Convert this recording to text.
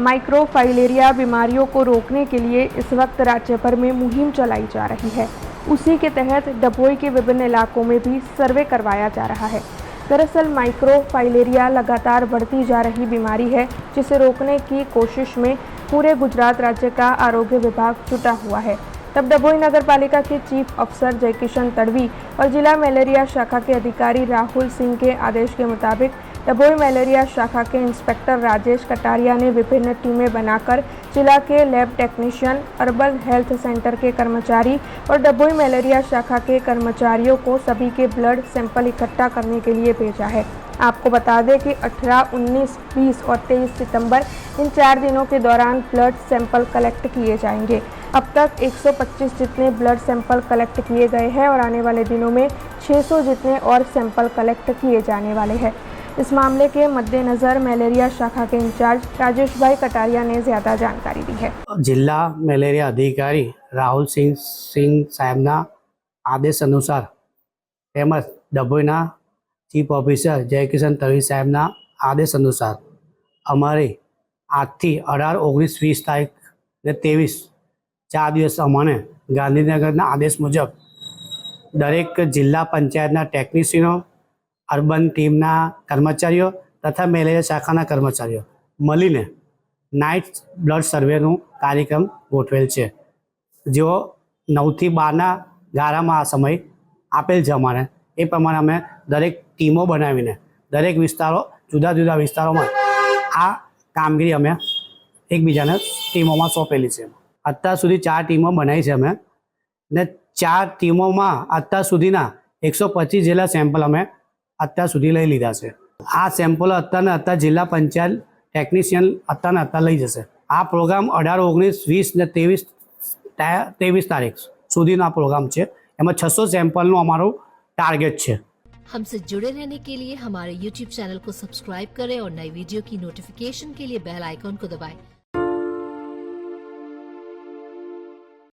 Microfilaria बीमारियों को रोकने के लिए इस वक्त राज्य भर में मुहिम चलाई जा रही है। उसी के तहत डभोई के विभिन्न इलाकों में भी सर्वे करवाया जा रहा है। दरअसल माइक्रोफाइलेरिया लगातार बढ़ती जा रही बीमारी है, जिसे रोकने की कोशिश में पूरे गुजरात राज्य का आरोग्य विभाग जुटा हुआ है। तब डभोई नगर पालिका के चीफ अफसर जयकिशन तड़वी और जिला मलेरिया शाखा के अधिकारी राहुल सिंह के आदेश के मुताबिक डभोई मलेरिया शाखा के इंस्पेक्टर राजेश कटारिया ने विभिन्न टीमें बनाकर जिला के lab technician, urban health centre के कर्मचारी और डभोई मलेरिया शाखा के कर्मचारियों को सभी के ब्लड सैंपल इकट्ठा करने के लिए भेजा है। आपको बता दें कि 18, 19, 20 और 23 सितंबर इन 4 दिनों के दौरान ब्लड सैंपल कलेक्ट किए जाएंगे। अब तक 125 जितने ब्लड सैंपल कलेक्ट किए गए हैं और आने वाले दिनों में 600 जितने और सैंपल कलेक्ट किए जाने वाले हैं। इस मामले के मद्देनजर मलेरिया शाखा के इंचार्ज राजेश भाई कटारिया ने ज्यादा जानकारी दी है। जिला मलेरिया अधिकारी राहुल सिंह साहेबना आदेश अनुसार તેમજ ડભોઈના ચીફ ઓફિસર જયકિશન તડવી સાહેબના આદેશ અનુસાર અમારે આજથી 18, 19, 20 તારીખ ને 23 4 દિવસ અમને ગાંધીનગરના આદેશ મુજબ દરેક જિલ્લા પંચાયતના ટેકનિશિયનો, અર્બન ટીમના કર્મચારીઓ તથા મેલેરિયા શાખાના કર્મચારીઓ મળીને નાઇટ બ્લડ સર્વેનો કાર્યક્રમ ગોઠવેલ છે, જેઓ 9 થી 12ના ગાળામાં આ સમય આપેલ છે। અમારે એ પ્રમાણે અમે દરેક ટીમો બનાવીને દરેક વિસ્તારો, જુદા જુદા વિસ્તારોમાં આ કામગીરી અમે એકબીજાને ટીમોમાં સોંપેલી છે। અત્યાર સુધી 4 ટીમો બનાવી છે અમે, ને 4 ટીમોમાં અત્યાર સુધીના 125 જેટલા સેમ્પલ અમે અત્યાર સુધી લઈ લીધા છે। આ સેમ્પલો અત્યારને અત્યાર જિલ્લા પંચાયત ટેકનિશિયન અત્યારને અત્યાર લઈ જશે। આ પ્રોગ્રામ 18, 19, 20 ને 23 તારીખ સુધીનો આ પ્રોગ્રામ છે। એમાં 600 सैंपल हमारो टारगेट है। हमसे जुड़े रहने के लिए हमारे YouTube चैनल को सब्सक्राइब करें और नई वीडियो की नोटिफिकेशन के लिए बेल आइकॉन को दबाएं।